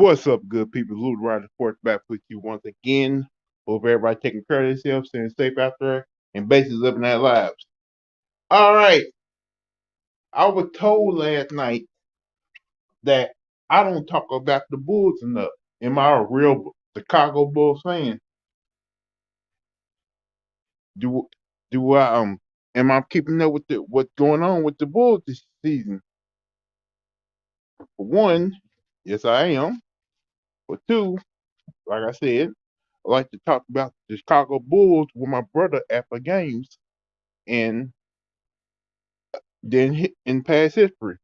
What's up, good people? Louthewritersports back with you once again. Hope everybody taking care of themselves, staying safe out there, and basically living their lives. All right. I was told last night that I don't talk about the Bulls enough. Am I a real Chicago Bulls fan? Do do I am I keeping up with what's going on with the Bulls this season? For one, yes I am. For two, like I said, I like to talk about the Chicago Bulls with my brother after games. And then in past history.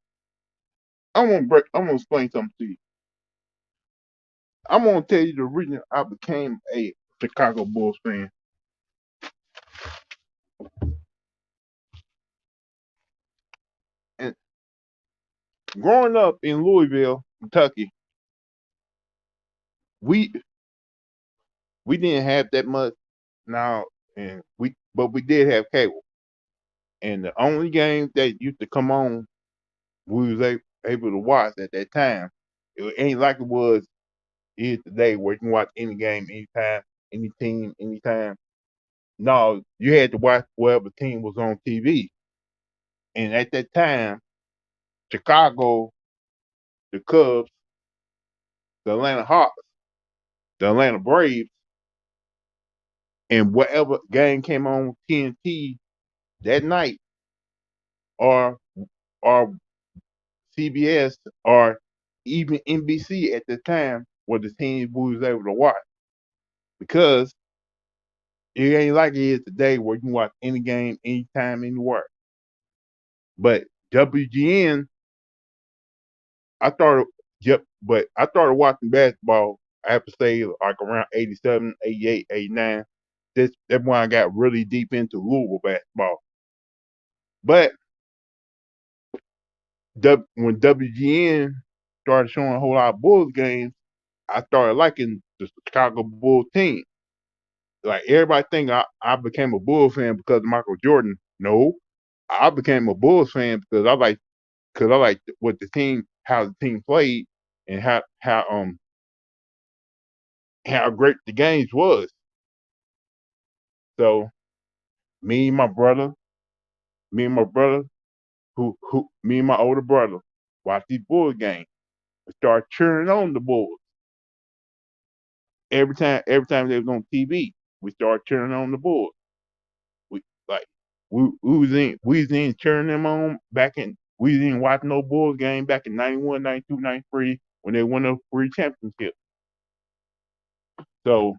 I'm gonna explain something to you. I'm gonna tell you the reason I became a Chicago Bulls fan. And growing up in Louisville, Kentucky, we we didn't have that much now, and we did have cable. And the only games that used to come on, we was able to watch at that time. It ain't like it was here today, where you can watch any game, anytime, any team, anytime. No, you had to watch whatever team was on TV. And at that time, Chicago, the Cubs, the Atlanta Hawks, the Atlanta Braves, and whatever game came on TNT that night, or or CBS, or even NBC at the time, were the teams we was able to watch. Because it ain't like it is today, where you can watch any game, anytime, anywhere. But WGN, I started, yep, but I started watching basketball, I have to say, like around 87, 88, 89. That's when I got really deep into Louisville basketball. But when WGN started showing a whole lot of Bulls games, I started liking the Chicago Bulls team. Like everybody think I became a Bulls fan because of Michael Jordan. No, I became a Bulls fan because I like what the team, how the team played, and how great the games was. So me and my brother, me and my brother, me and my older brother, watched these Bulls games and started cheering on the Bulls. Every time they was on TV, we started cheering on the Bulls. We like we was in cheering them on back in we was in watching no Bulls game back in 91, 92, 93 when they won the three championships. So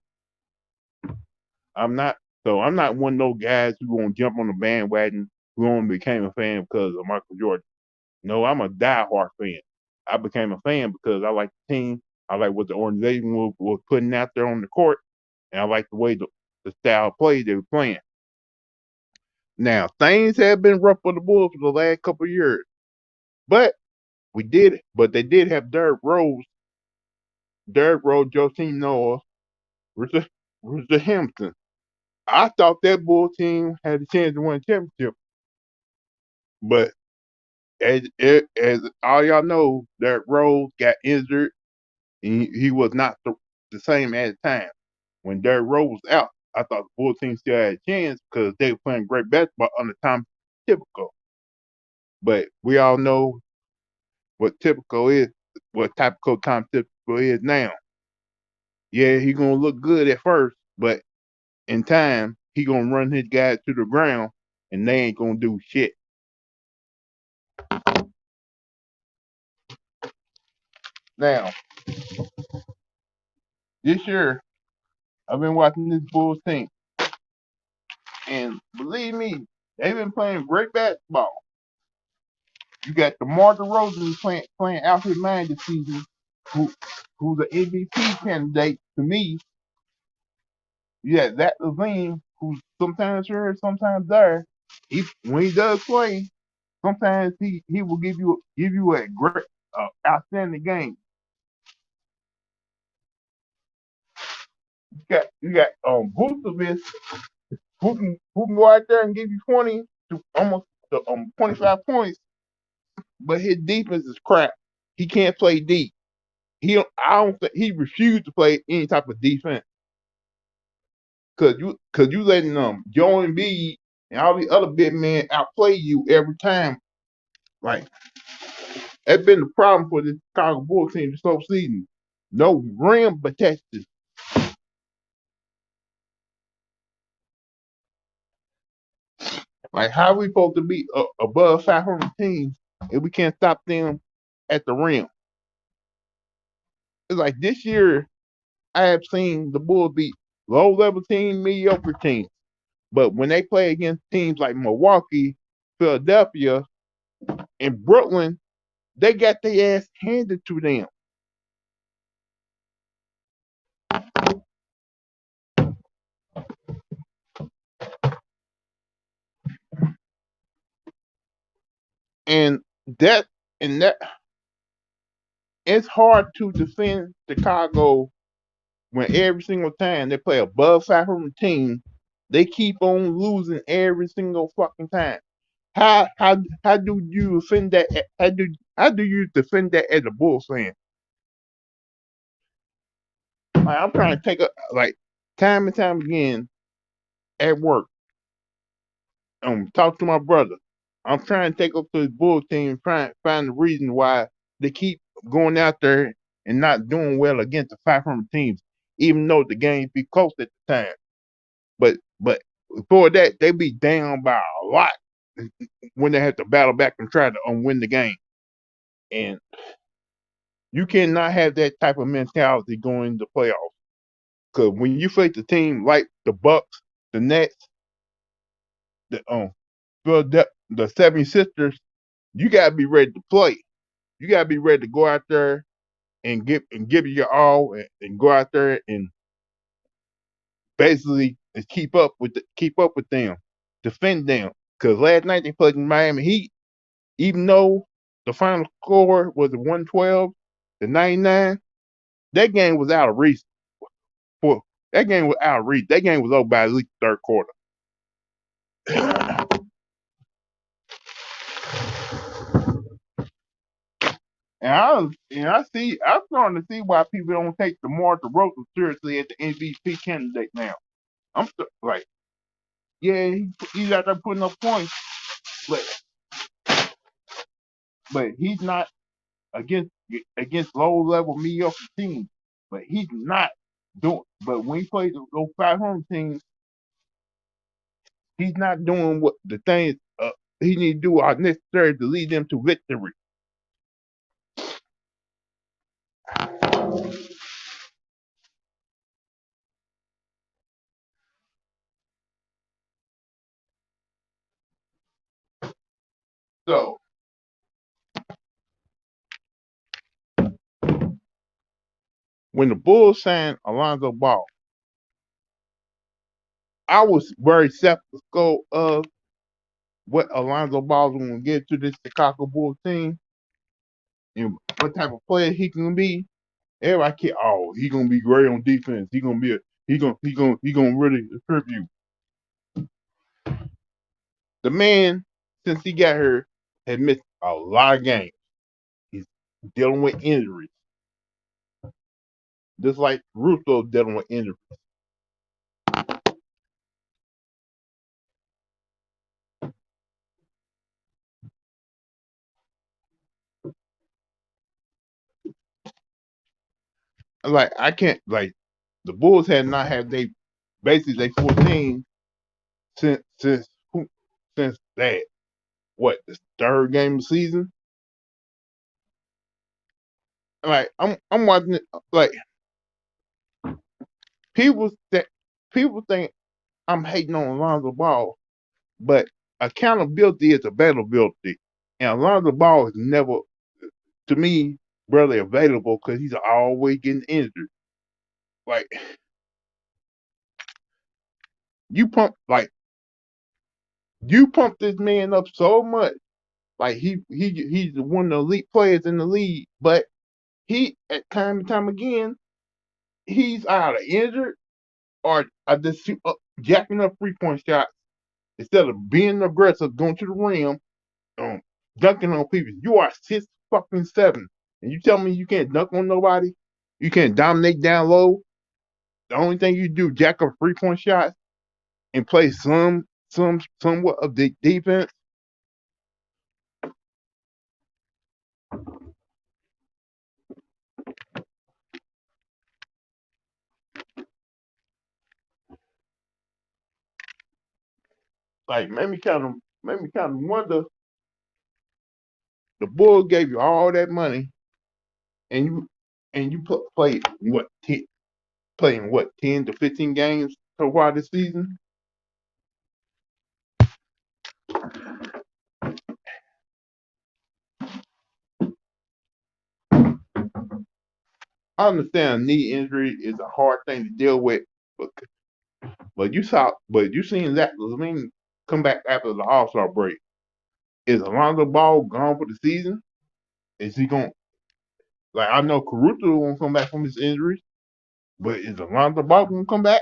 I'm not I'm not one of those guys who gonna jump on the bandwagon who only became a fan because of Michael Jordan. No, I'm a diehard fan. I became a fan because I like the team. I like what the organization was putting out there on the court, and I like the way the style of play they were playing. Now, things have been rough for the Bulls for the last couple of years, but but they did have Derrick Rose, Joakim Noah, Richard Hampton. I thought that Bull team had a chance to win a championship, but as all y'all know, Derrick Rose got injured, and he was not the same at the time. When Derrick Rose was out, I thought the Bull team still had a chance because they were playing great basketball under Tom Typical. But we all know what typical is, what typical Tom Typical is now. Yeah, he gonna look good at first, but in time, he gonna run his guys to the ground, and they ain't gonna do shit. Now, this year, I've been watching this Bulls team, and believe me, they've been playing great basketball. You got DeMar DeRozan playing out his mind this season, who who's an MVP candidate to me. You got Zach LaVine, who's sometimes here, sometimes there. When he does play, sometimes he will give you a great, outstanding game. You got Vucevic, who can go out there and give you 20 to almost 25 points, but his defense is crap. He can't play deep. I don't think he refused to play any type of defense because you letting Joe Embiid and all the other big men outplay you every time. Like that's been the problem for the Chicago Bulls team this whole season. No rim protection. Like how we supposed to be above 500 teams if we can't stop them at the rim? It's like this year I have seen the Bulls beat low level teams, mediocre teams. But when they play against teams like Milwaukee, Philadelphia, and Brooklyn, they got their ass handed to them. And that and that it's hard to defend Chicago when every single time they play above 500 team, they keep on losing every single fucking time. How do you defend that? How do you defend that as a Bulls fan? Like, I'm trying to take a like time and time again at work. Talk to my brother. I'm trying to take up to the Bulls team, trying to find the reason why they keep going out there and not doing well against the 500 teams, even though the games be close at the time. But before that, they be down by a lot when they have to battle back and try to win the game. And you cannot have that type of mentality going into playoffs. Because when you face a team like the Bucks, the Nets, the 76ers, you gotta be ready to play. You gotta be ready to go out there and give it your all and go out there and basically keep up with them, defend them. Because last night they played in Miami Heat, even though the final score was 112 to 99, that game was out of reach. For that game was out of reach. That game was over by at least the third quarter. I'm starting to see why people don't take the DeMar DeRozan seriously as the MVP candidate now. Like, yeah, he's out there putting up points, but he's not against low level mediocre teams. But he's not doing. But when he plays those 500 teams, he's not doing what the things he needs to do are necessary to lead them to victory. So when the Bulls signed Alonzo Ball, I was very skeptical of what Alonzo Ball was going to get to this Chicago Bulls team and what type of player he can be. Everybody kid, oh, he gonna be great on defense. He gonna be he gonna really contribute. The man, since he got here, has missed a lot of games. He's dealing with injuries, just like Russo dealing with injuries. Like I can't like the Bulls had not had they basically they 14 since since that what the third game of the season. Like I'm watching it like people that people think I'm hating on Alonzo Ball, but accountability is availability, and Alonzo Ball is never to me really available because he's always getting injured. Like you pump like you pump this man up so much. Like he's one of the elite players in the league, but he at time and time again he's either injured or just jacking up 3-point shots instead of being aggressive, going to the rim, um, dunking on people. You are 6 fucking 7. And you tell me you can't dunk on nobody? You can't dominate down low? The only thing you do, jack up 3-point shots and play somewhat of the defense? Like, made me kind of wonder. The Bulls gave you all that money, and you played what playing what 10 to 15 games so far this season. I understand a knee injury is a hard thing to deal with, but but you seen Zach Levine come back after the All Star break. Is Alonzo Ball gone for the season? Is he going? Like, I know Caruso won't come back from his injuries, but is Alonzo Ball going to come back?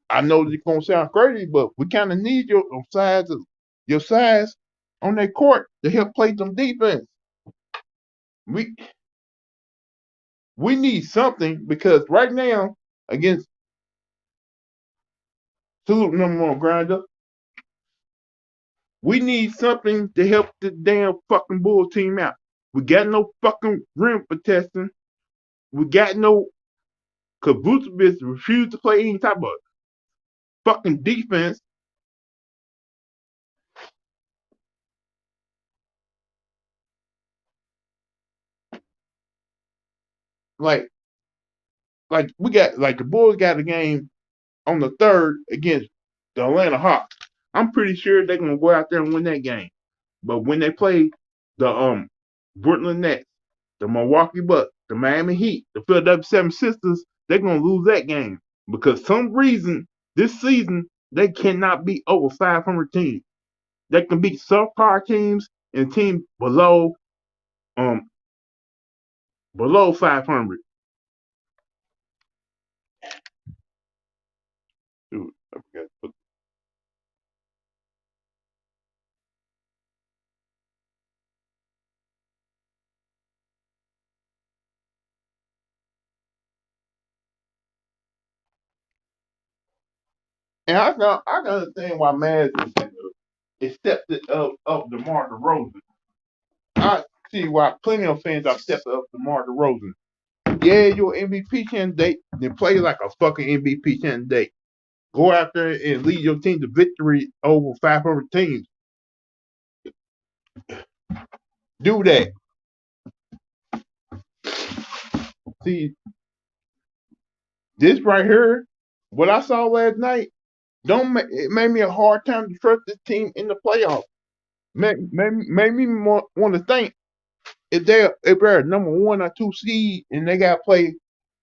I know it's going to sound crazy, but we kind of need your size on that court to help play some defense. We we need something because right now against salute number one grinder, we need something to help the damn fucking Bull team out. We got no fucking rim protecting. We got no Vucevic refused to play any type of fucking defense. Like the Bulls got a game on the third against the Atlanta Hawks. I'm pretty sure they're gonna go out there and win that game. But when they play the Brooklyn Nets, the Milwaukee Bucks, the Miami Heat, the Philadelphia 76ers, they're gonna lose that game because some reason this season they cannot beat over 500 teams. They can beat subpar teams and teams um below 500. Dude, I forgot. And I can understand why Maz accepted of DeMar DeRozan. I see why plenty of fans have stepped up DeMar DeRozan. Yeah, you're an MVP candidate. Then play like a fucking MVP candidate. Go out there and lead your team to victory over 500 teams. Do that. See, this right here, what I saw last night, don't it made me a hard time to trust this team in the playoffs. Made me want to think if they're a number one or two seed and they got to play,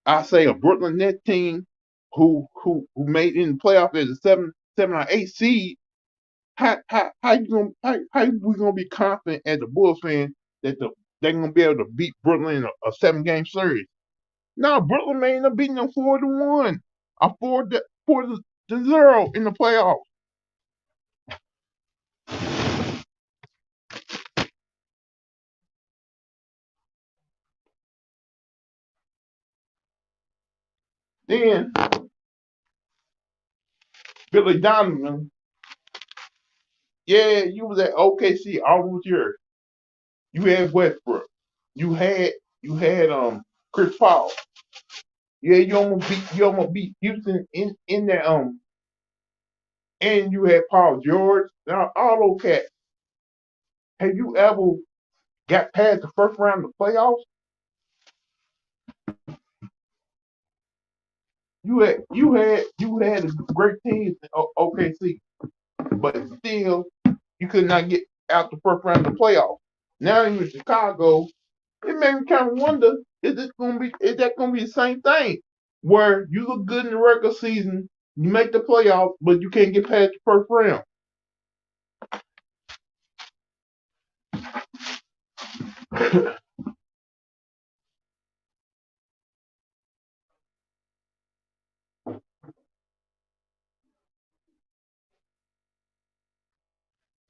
I say a Brooklyn Nets team who made it in the playoff as a seven or eight seed. How we gonna be confident as a Bulls fan that they're gonna be able to beat Brooklyn in a 7 game series? No, Brooklyn may end up beating them 4-1 or 4-0 in the playoffs. Then Billy Donovan, yeah, you was at OKC almost year. You had Westbrook. You had Chris Paul. Yeah, you almost beat Houston in that and you had Paul George. Now all those cats. Have you ever got past the first round of the playoffs? You had a great team in OKC, but still you could not get out the first round of the playoffs. Now you're in Chicago. It made me kind of wonder: is that gonna be the same thing? Where you look good in the regular season, you make the playoffs, but you can't get past the first round.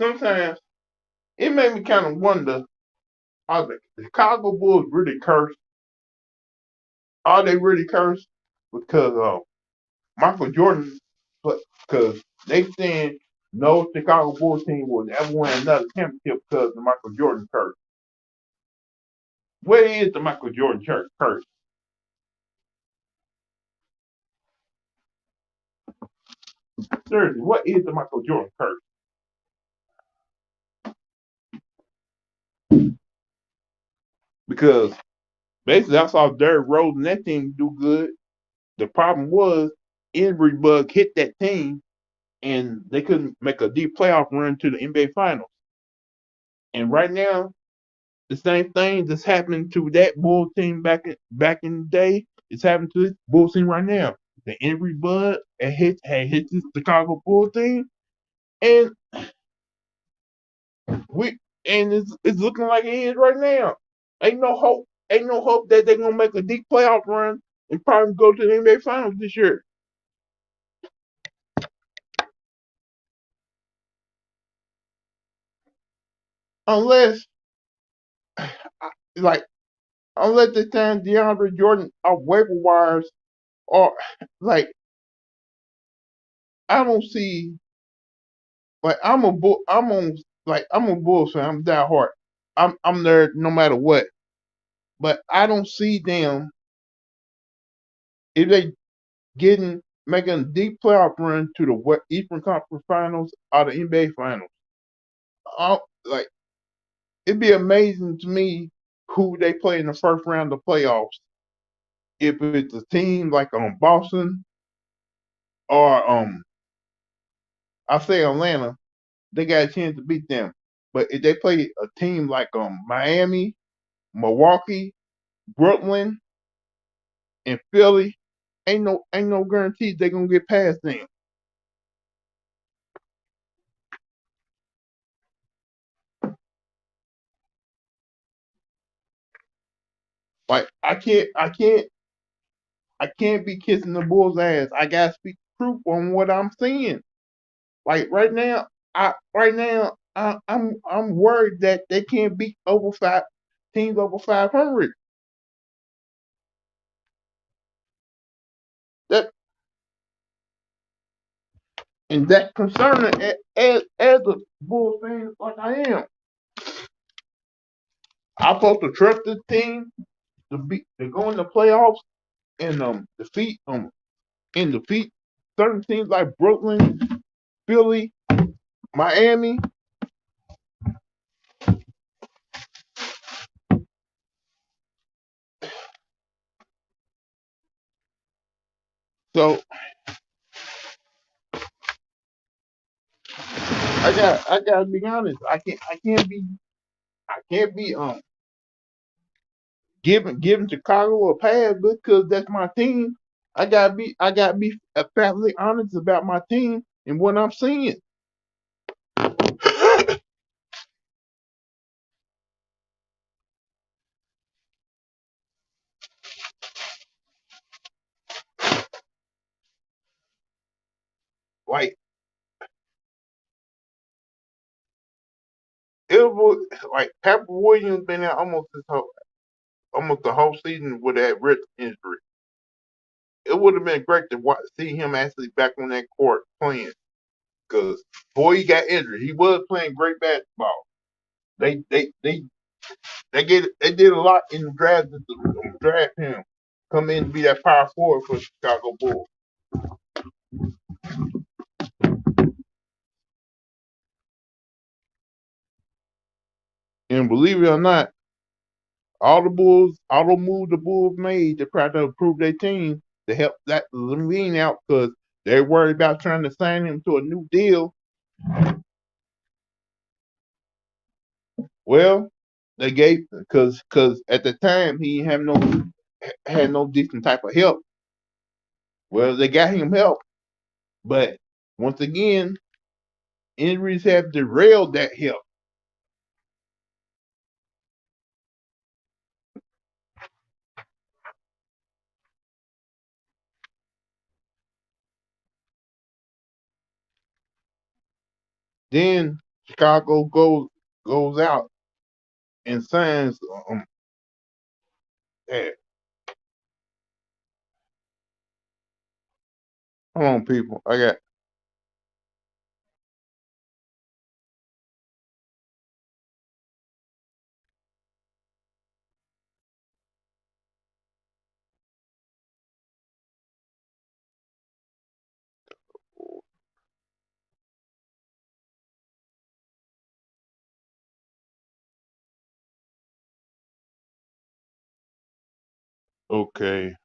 Sometimes it made me kind of wonder I was like, the Chicago Bulls really cursed. Are they really cursed? Because Michael Jordan, because they saying no Chicago Bulls team will ever win another championship because of the Michael Jordan curse. Where is the Michael Jordan curse? Seriously, what is the Michael Jordan curse? Because basically, I saw Derrick Rose and that team do good. The problem was injury bug hit that team, and they couldn't make a deep playoff run to the NBA Finals. And right now, the same thing that's happening to that Bulls team back in the day is happening to this Bulls team right now. The injury bug had hit this Chicago Bulls team, and we it's looking like it is right now. Ain't no hope. Ain't no hope that they're gonna make a deep playoff run and probably go to the NBA Finals this year, unless like unless they sign DeAndre Jordan off waiver wires or like I don't see like I'm a Bulls fan. I'm that hard. I'm there no matter what. But I don't see them if they getting making a deep playoff run to the Eastern Conference Finals or the NBA Finals. Like it'd be amazing to me who they play in the first round of playoffs. If it's a team like Boston or I say Atlanta, they got a chance to beat them. But if they play a team like Miami, Milwaukee, Brooklyn, and Philly, ain't no guarantees they're gonna get past them. Like I can't be kissing the Bulls ass. I gotta speak truth on what I'm seeing. Like I'm worried that they can't beat over five teams over 500. That and that concerning as a Bulls fan like I am. I'm supposed to trust this team to go in the playoffs and defeat certain teams like Brooklyn, Philly, Miami. So I gotta be honest. I can't be giving Chicago a pass because that's my team. I gotta be fatly honest about my team and what I'm seeing. Like it was like Pepper Williams been out almost the whole season with that wrist injury. It would have been great to see him actually back on that court playing because boy he got injured. He was playing great basketball. They they they they did a lot in the draft to draft him come in to be that power forward for the Chicago Bulls. And believe it or not, all the moves the Bulls made to try to improve their team to help that Levine out because they're worried about trying to sign him to a new deal. Well, they gave because at the time he had no decent type of help. Well, they got him help, but once again, injuries have derailed that help. Then Chicago goes out in science, yeah, hold on, people. I got okay.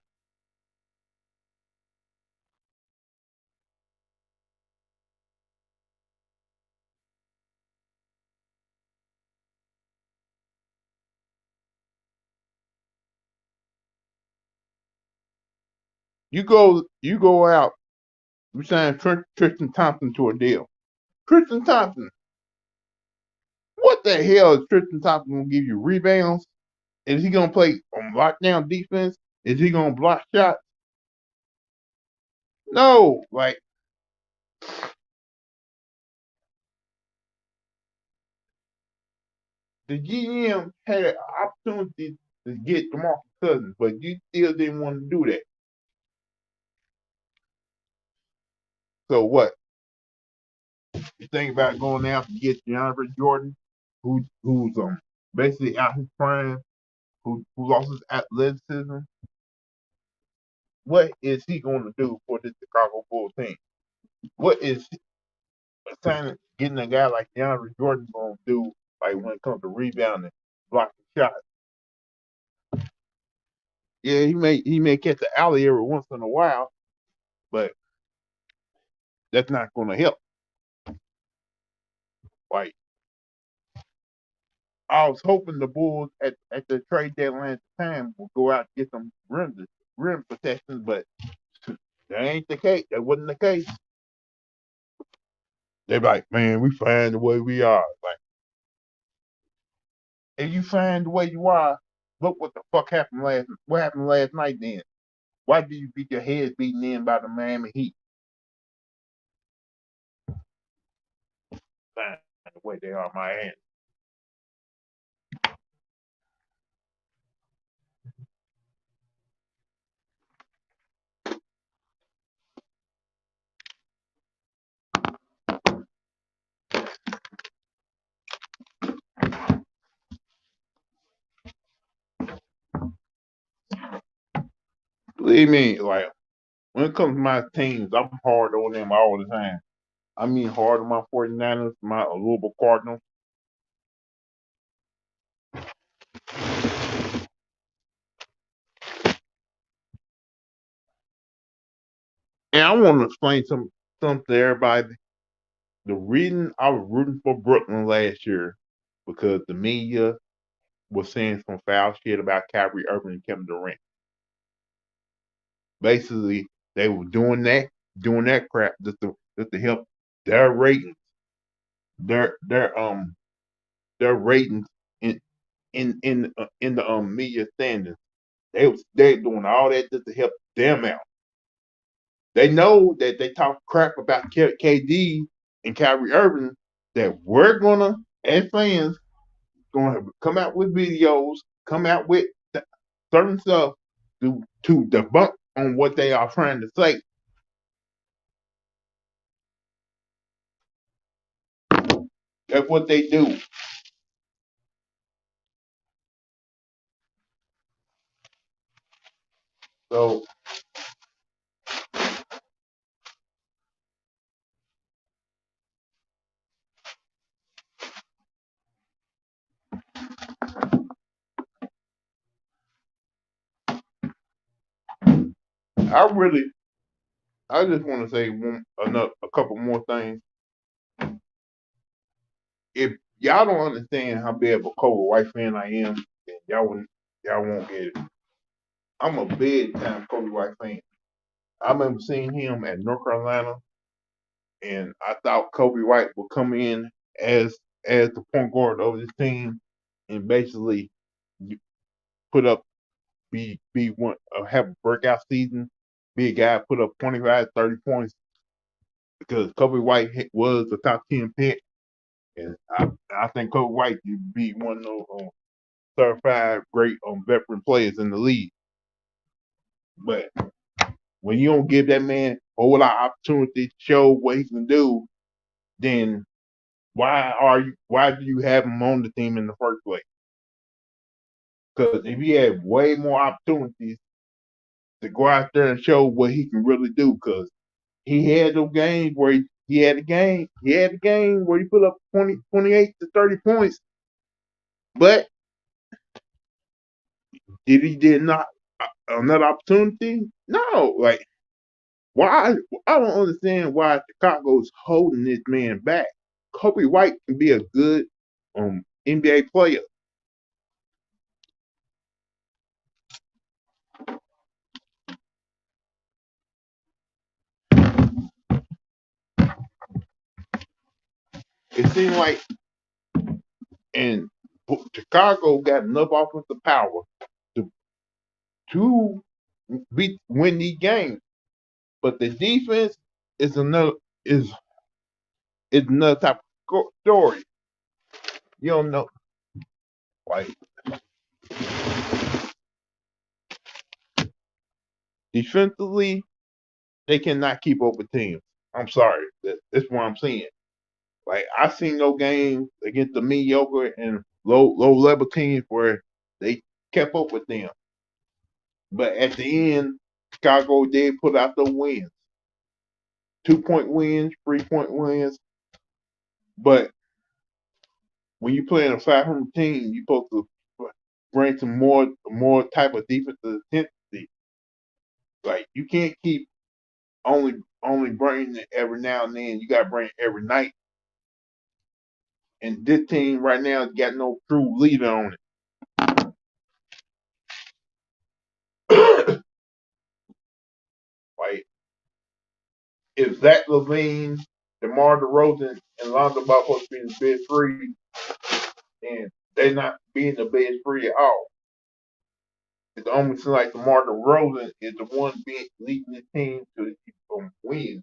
You go out. You sign Tristan Thompson to a deal. Tristan Thompson. What the hell is Tristan Thompson gonna give you rebounds? Is he gonna play on lockdown defense? Is he gonna block shots? No. Like the GM had an opportunity to get DeMarcus Cousins, but you still didn't want to do that. So what? You think about going out to get DeAndre Jordan, who's basically out his prime, who lost his athleticism. What is he going to do for this Chicago Bulls team? What is getting a guy like DeAndre Jordan going to do? Like when it comes to rebounding, blocking shots. Yeah, he may catch the alley every once in a while, but that's not going to help. Like I was hoping the Bulls at the trade deadline at the time would go out and get some rim protections, but that ain't the case. That wasn't the case. They're like, man, we find the way we are. Like, if you find the way you are, look what the fuck happened last. What happened last night? Then why did you get your head beaten in by the Miami Heat? Find the way they are, Miami. Believe me, like when it comes to my teams, I'm hard on them all the time. I mean, hard on my 49ers, my Louisville Cardinals. And I want to explain something to everybody. The reason I was rooting for Brooklyn last year because the media was saying some foul shit about Kyrie Irving and Kevin Durant. Basically, they were doing that crap just to help their ratings, their their um their ratings in the media standards. They doing all that just to help them out. They know that they talk crap about KD and Kyrie Irving. That we're gonna, as fans, gonna come out with videos, come out with certain stuff to debunk on what they are trying to say. That's what they do. So I I just want to say a couple more things. If y'all don't understand how big of a Kobe White fan I am, then y'all won't get it. I'm a big time Kobe White fan. I remember seeing him at North Carolina, and I thought Kobe White would come in as the point guard of this team, and basically put up be one have a breakout season, be a guy put up 25, 30 points because Kobe White was a top 10 pick, and I think Kobe White could be one of those. certified great veteran players in the league. But when you don't give that man a whole lot of opportunity to show what he can do, then why do you have him on the team in the first place? Because if he had way more opportunities to go out there and show what he can really do, because he had those games where he had a game where he put up 28 to 30 points, but did not another opportunity? No, like why? I don't understand why Chicago's holding this man back. Kobe White can be a good NBA player. It seemed like and Chicago got enough offensive power to to win these games, but the defense is another is is another type of story. You don't know, like defensively, they cannot keep up with teams. I'm sorry, that's what I'm saying. Like I seen no games against the mediocre and low level teams where they kept up with them. But at the end, Chicago did put out the wins. 2-point wins, 3-point wins. But when you play in a 500 team, you're supposed to bring some more type of defensive intensity. Like you can't keep only bringing it every now and then. You got to bring it every night. And this team right now got no true leader on it. Like if Zach Levine, DeMar DeRozan, and Lonzo Ball supposed to be the best three, and they not being the best three at all. It almost seems like DeMar DeRozan is the one being leading the team to win.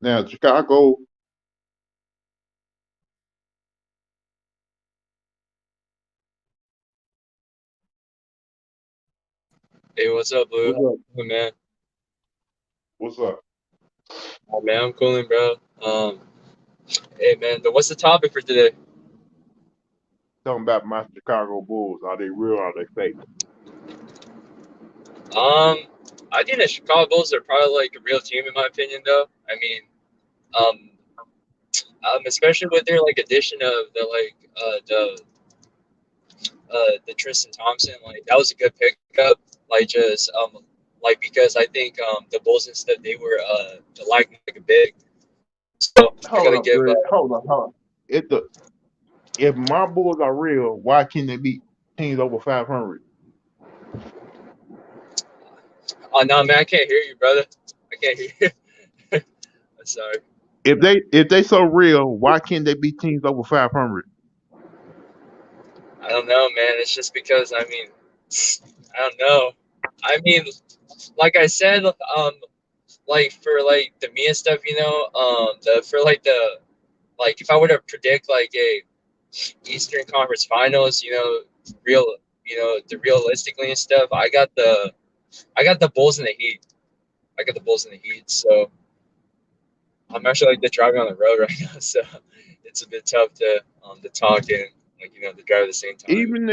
Now Chicago, Hey, what's up, Lou? what's up? Hey, man. What's up? Oh, man, I'm cooling, bro. Hey, man, what's the topic for today? Talking about my Chicago Bulls. Are they real or are they fake? Um, I think the Chicago Bulls are probably like a real team in my opinion, though. I mean, um, especially with their like addition of the Tristan Thompson, like that was a good pickup. Like just like because I think the Bulls and stuff they were like a big. So I Hold gotta up, give Greg. Hold on. If my Bulls are real, why can't they beat teams over 500? oh no, man, I can't hear you, brother. I can't hear you. I'm sorry. If they so real, why can't they beat teams over 500? I don't know, man. It's just because I don't know. I mean, like I said, like for like the Mia stuff, the for like the like if I were to predict like a Eastern Conference Finals, real, the realistically and stuff, I got the Bulls in the Heat. I got the Bulls in the Heat, so I'm actually like the driving on the road right now, so it's a bit tough to talk and like to drive at the same time. Even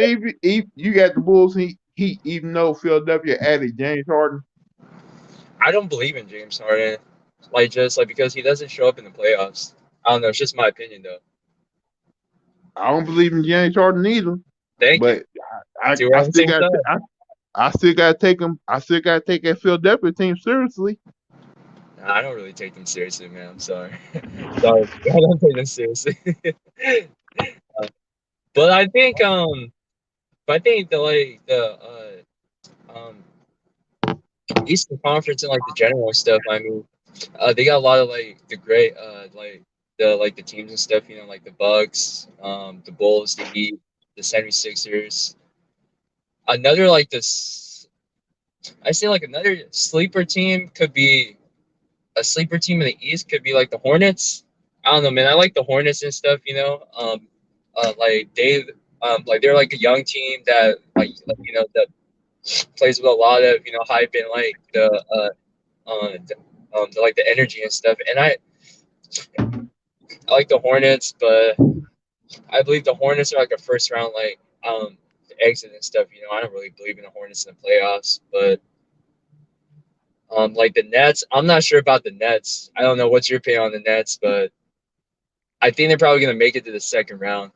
you got the Bulls heat even though Philadelphia added James Harden. I don't believe in James Harden, like just like because he doesn't show up in the playoffs. I don't know. It's just my opinion, though. I don't believe in James Harden either. Thank you. But I, See, we're I on the still same got side. I still got to take him. I still got to take that Philadelphia team seriously. Nah, I don't really take them seriously, man. I'm sorry. Sorry, I don't take them seriously. But I think the Eastern Conference and like the general stuff. I mean, They got a lot of like the great the teams and stuff. Like the Bucks, the Bulls, the Heat, the 76ers. Another like this, I say like another sleeper team could be a sleeper team in the East could be like the Hornets. I don't know, man. I like the Hornets and stuff. Like like they're like a young team that that plays with a lot of hype and like like the energy and stuff. And I like the Hornets, but I believe the Hornets are like a first round exit and stuff. I don't really believe in the Hornets in the playoffs, but like the Nets, I'm not sure about the Nets. I don't know what's your opinion on the Nets, but I think they're probably gonna make it to the second round.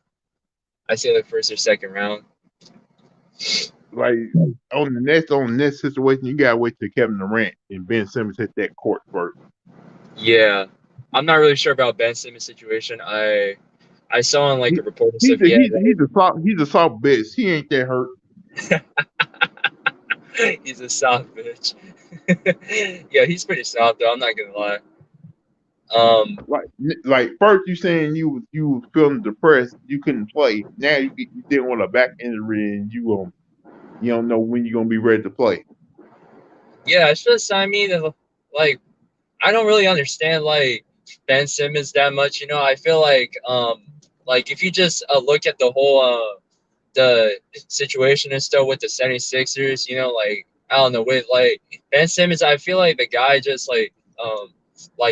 I say the first or second round. Like on the next situation, you gotta wait till Kevin Durant and Ben Simmons hit that court first. Yeah, I'm not really sure about Ben Simmons' situation. I saw on like He, a report and stuff. Yeah, he's a soft bitch. He ain't that hurt. he's a soft bitch. Yeah, he's pretty soft though. I'm not gonna lie. Um, Like first you saying you was feeling depressed, you couldn't play. Now you dealing with a back injury and you don't know when you're gonna be ready to play. yeah, it's just like I don't really understand like Ben Simmons that much. I feel like if you just look at the whole the situation and stuff with the 76ers, like I don't know with like Ben Simmons, I feel like the guy just like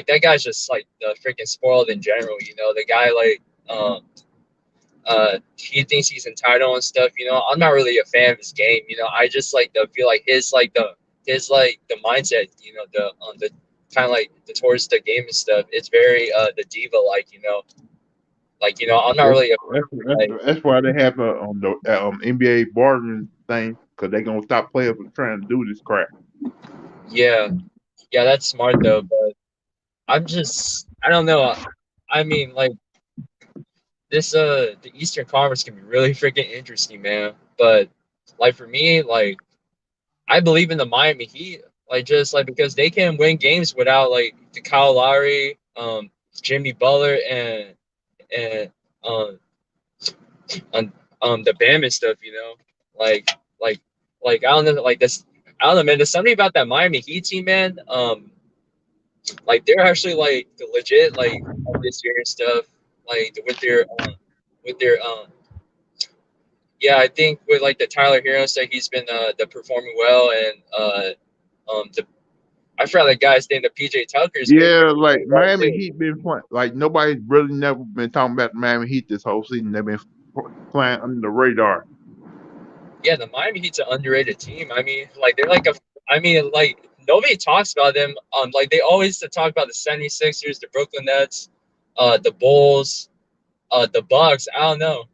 that guy's just like the freaking spoiled in general. The guy he thinks he's entitled and stuff. I'm not really a fan of his game. I just like the feel like his mindset. The the kind of like the towards the game and stuff. It's very the diva like. I'm not That's really a that's like that's why they have the NBA bargaining thing because they gonna stop players from trying to do this crap. yeah, yeah, that's smart though. But I don't know. I mean, like this the Eastern Conference can be really freaking interesting, man. But like for me, like I believe in the Miami Heat, like just like because they can win games without like the Kyle Lowry, Jimmy Butler, and um the Bam and stuff. Like like like I don't know, like this. I don't know, man. There's something about that Miami Heat team, man. Like they're actually like the legit this year and stuff. Like with their yeah, I think with like the Tyler Hero stuff, he's been the performing well, and the I forgot that guy's name. The PJ Tucker's been Yeah, like performing well Miami too. Heat been playing. Like nobody's really never been talking about the Miami Heat this whole season. They've been flying under the radar. Yeah, the Miami Heat's an underrated team. I mean, like they're like a. I mean, like nobody talks about them. Like they always talk about the 76ers, the Brooklyn Nets, the Bulls, the Bucks. I don't know.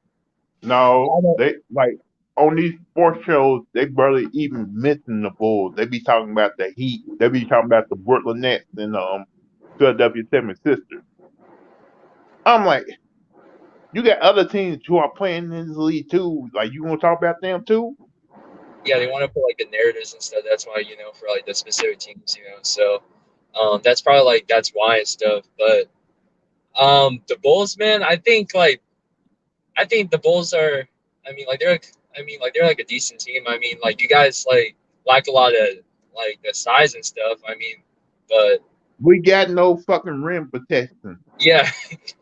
I No, don't know. they like on these sports shows, they barely even mention the Bulls. They be talking about the Heat. They be talking about the Brooklyn Nets and Philadelphia 76ers. I'm like, you got other teams who are playing in this league too. Like, you gonna talk about them too? Yeah, they want to put like the narratives and stuff. That's why for like the specific teams. So that's probably like that's why and stuff. But the Bulls, man, I think the Bulls are. I mean, like they're. I mean, like they're like a decent team. I mean, like you guys like lack a lot of like the size and stuff. I mean, but We got no fucking rim protection. yeah,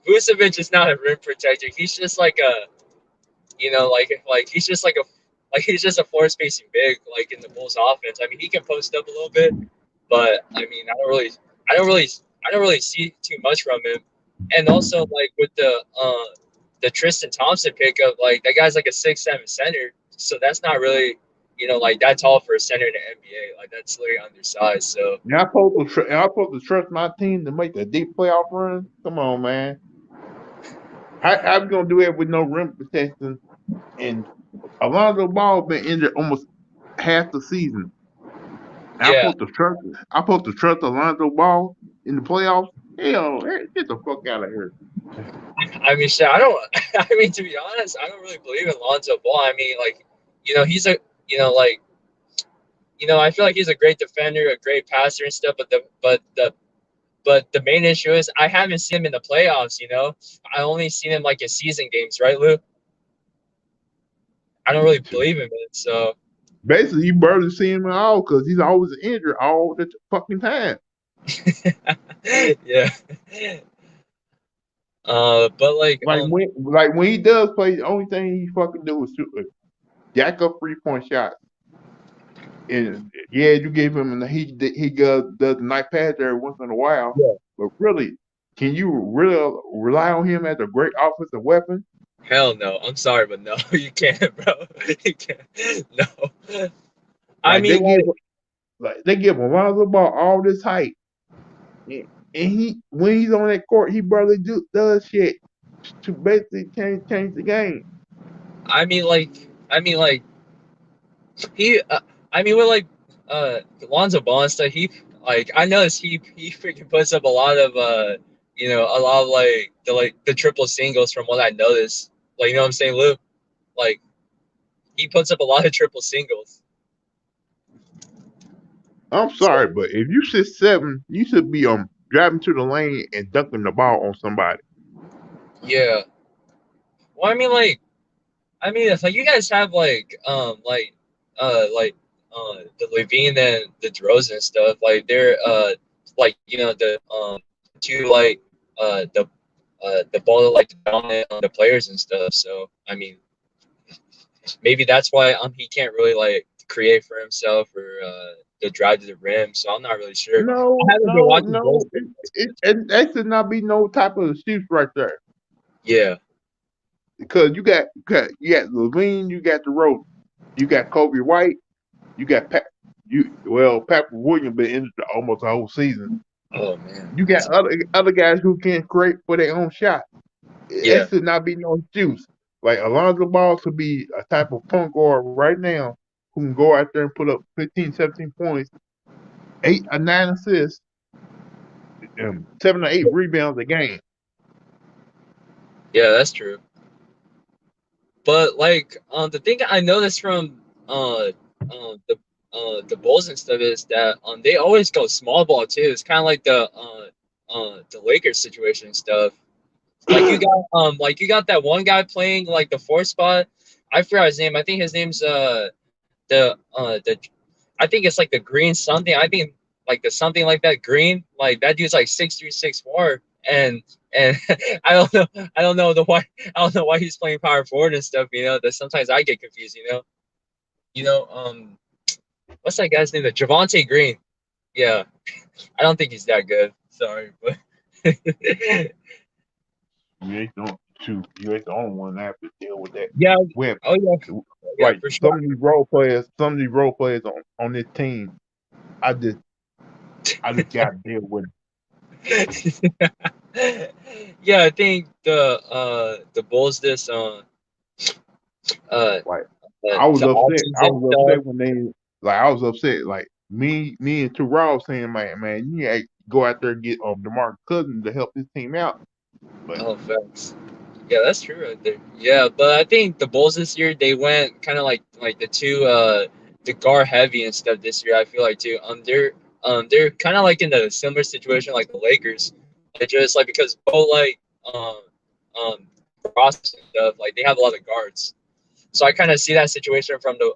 Vucevic is not a rim protector. He's just like a he's just like he's just a floor spacing big like in the Bulls offense. I mean, he can post up a little bit, but I mean, I don't really, I don't really see too much from him. And also, like with the Tristan Thompson pickup, like that guy's like a 6'7" center, so that's not really, like that tall for a center in the NBA. Like that's literally undersized. So And I'm supposed to trust my team to make the deep playoff run. Come on, man. How we gonna do it with no rim protection? And Alonzo Ball been injured almost half the season. yeah, I'm supposed to trust Alonzo Ball in the playoffs. Hell, get the fuck out of here. I mean, shit, I don't. I mean, to be honest, I don't really believe in Lonzo Ball. I mean, like, he's a, like, I feel like he's a great defender, a great passer and stuff. But the But the main issue is I haven't seen him in the playoffs. I only seen him like in season games, right, Lou? I don't really believe him in it. So Basically, you barely see him at all because he's always injured all the fucking time. yeah. But Like when he does play, the only thing he fucking do is shoot, jack up 3-point shots. And yeah, you gave him, and he does a nice pass every once in a while. yeah, But really, can you really rely on him as a great offensive weapon? hell no. I'm sorry, but no, you can't, bro. You can't. No. I Like mean, like, they give Alonzo Ball all this height, and, he when he's on that court, he barely does shit to basically change the game. I mean, like, he. I mean, with like, Lonzo Ball and stuff. I noticed he freaking puts up a lot of like the triple singles from what I noticed. Like, you know what I'm saying, Lou? Like, he puts up a lot of triple singles. I'm So sorry, but if you 6'7", you should be driving to the lane and dunking the ball on somebody. yeah. Well, I mean, it's like you guys have the Levine and the DeRozan and stuff. Like they're the two the ball like dominant on the players and stuff. So I mean, maybe that's why he can't really like create for himself or the drive to the rim. So I'm not really sure. I No, haven't been no, watching Bulls. no. And that should not be no type of excuse right there. Yeah, Because you got Levine, you got the Rose, you got Kobe White, you got Patrick Williams been injured almost the whole season. oh man, You got other guys who can create for their own shot. yeah, That should not be no excuse. Like Alonzo Ball could be a type of point guard right now who can go out there and put up 15, 17 points, 8 or 9 assists, 7 or 8 rebounds a game. yeah, that's true. But like the thing I noticed from the Bulls and stuff is that they always go small ball too. It's kind of like the Lakers situation and stuff. Like you got that one guy playing like the fourth spot. I forgot his name. I think his name's the I think it's like the Green something. I think like the something like that Green. Like that dude's like 6'3", 6'4", and I don't know the why I don't know why he's playing power forward and stuff. That sometimes I get confused. You know what's that guy's name? The Javante Green. Yeah, I don't think he's that good. Sorry, but You ain't the you ain't the only one that have to deal with that. yeah. We have Oh yeah, yeah, like for sure. some of these role players on this team. I just I just got to deal with it. Yeah, I think the Bulls this uh Like I was the upset. I offseason was stuff. upset when they like I was upset. Like me and Terrell saying, man, you gotta go out there and get DeMarcus Cousins to help this team out. But Oh, facts. Yeah, that's true right there. Yeah, but I think the Bulls this year they went kind of like the guard heavy and stuff this year. I feel like too. They're kind of like in a similar situation like the Lakers. Like just like because both like rosters and stuff like they have a lot of guards. So I kind of see that situation from the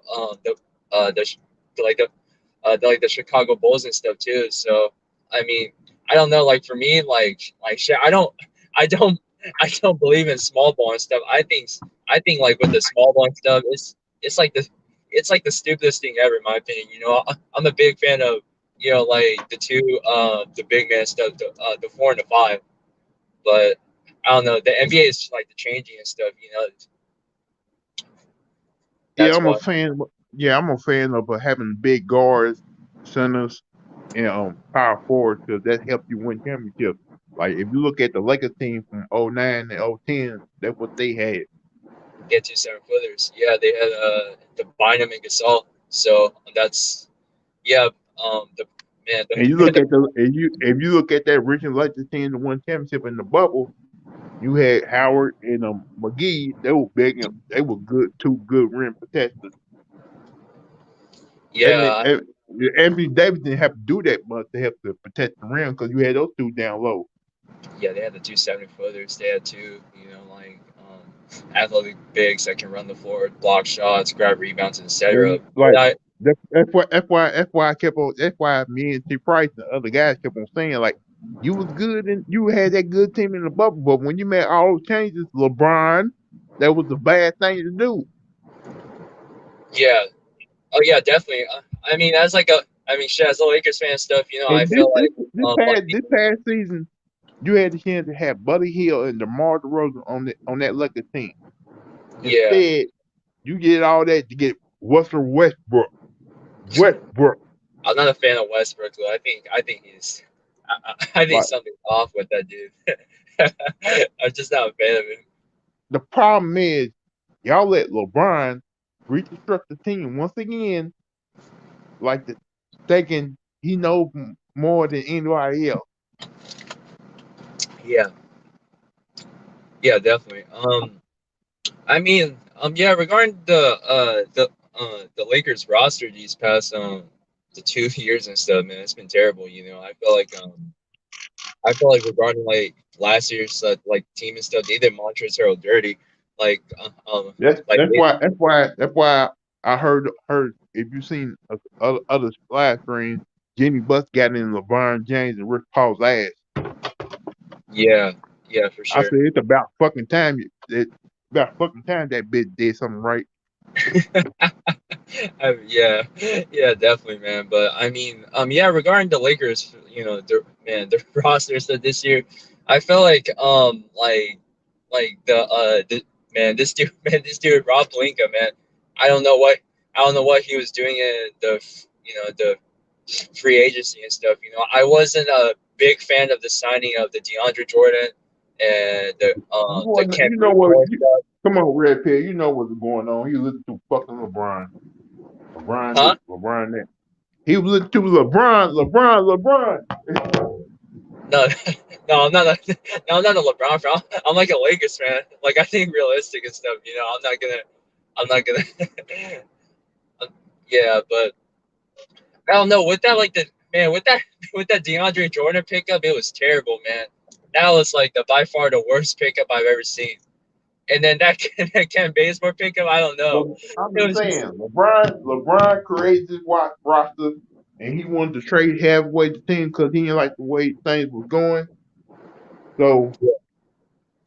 Chicago Bulls and stuff too. So I mean, I don't know. Like for me, like shit, I don't believe in small ball and stuff. I think like with the small ball and stuff, it's like the stupidest thing ever in my opinion. I'm a big fan of like the big man stuff, the 4 and the 5. But I don't know. The NBA is like the changing and stuff. yeah, That's I'm a why. fan. Yeah, I'm a fan of having big guards, centers, and power forwards because that helps you win championships. Like if you look at the Lakers team from '09 and '10, that's what they had. Get 2 7 footers. Yeah, they had the Bynum and Gasol. So that's yeah. The man, And you the, look at the and you if you look at that original Lakers team that won championship in the bubble, you had Howard and McGee. They were big. They were good, two good rim protectors. That meant yeah, Anthony Davis didn't have to do that much to help to protect the rim because you had those two down low. Yeah, they had the two 70-footers. They had two, like athletic bigs that can run the floor, block shots, grab rebounds, etc. And like I that's why I kept on. That's why me and T Price and other guys kept on saying like you was good and you had that good team in the bubble, but when you made all those changes, LeBron, that was a bad thing to do. Yeah, oh yeah, definitely. I mean, as like a, I mean, shit, as a Lakers fan and stuff, I And this feel this like this like past this past season, you had the chance to have Buddy Hill and DeMar DeRozan on that Lakers team. yeah, Instead, you get all that to get Russell Westbrook. Westbrook, I'm not a fan of Westbrook though. I think he's I think like something's off with that dude. I'm just not a fan of him. the problem is, y'all let LeBron reconstruct the team once again, like thinking he knows more than anybody else. Yeah, yeah, definitely. I mean, yeah, regarding the Lakers roster these past the 2 years and stuff, man, it's been terrible. I feel like regarding like last year's like team and stuff, they did Montrezl dirty. Like That's like that's why that's why that's why I heard if you seen other live streams, Jimmy Butts got in LeBron James and Rick Paul's ass. yeah, yeah, for I sure. said it's about fucking time. It's about fucking time that bitch did something right. Yeah, yeah, definitely, man. But I mean, yeah, regarding the Lakers, their roster stuff this year, I felt like this dude, man, this dude, Rob Blinka, man. I don't know what, I don't know what he was doing in the free agency and stuff. I wasn't a big fan of the signing of the DeAndre Jordan and the Kent You know what? Bazemore stuff. Come on, Red Pill. You know what's going on. He listened to fucking LeBron. LeBron Huh? this, LeBron that. He was listening to LeBron. No, no, I'm not a, no, I'm not a LeBron fan. I'm like a Lakers fan. Like I think realistic and stuff. I'm not gonna. Yeah, but I don't know. With that, like the man, with that DeAndre Jordan pickup, it was terrible, man. That was like the by far the worst pickup I've ever seen. And then that that Ken Bazemore pickup, I don't know. I'm It just was just saying, LeBron created this roster, and he wanted to trade halfway the team because he didn't like the way things was going. So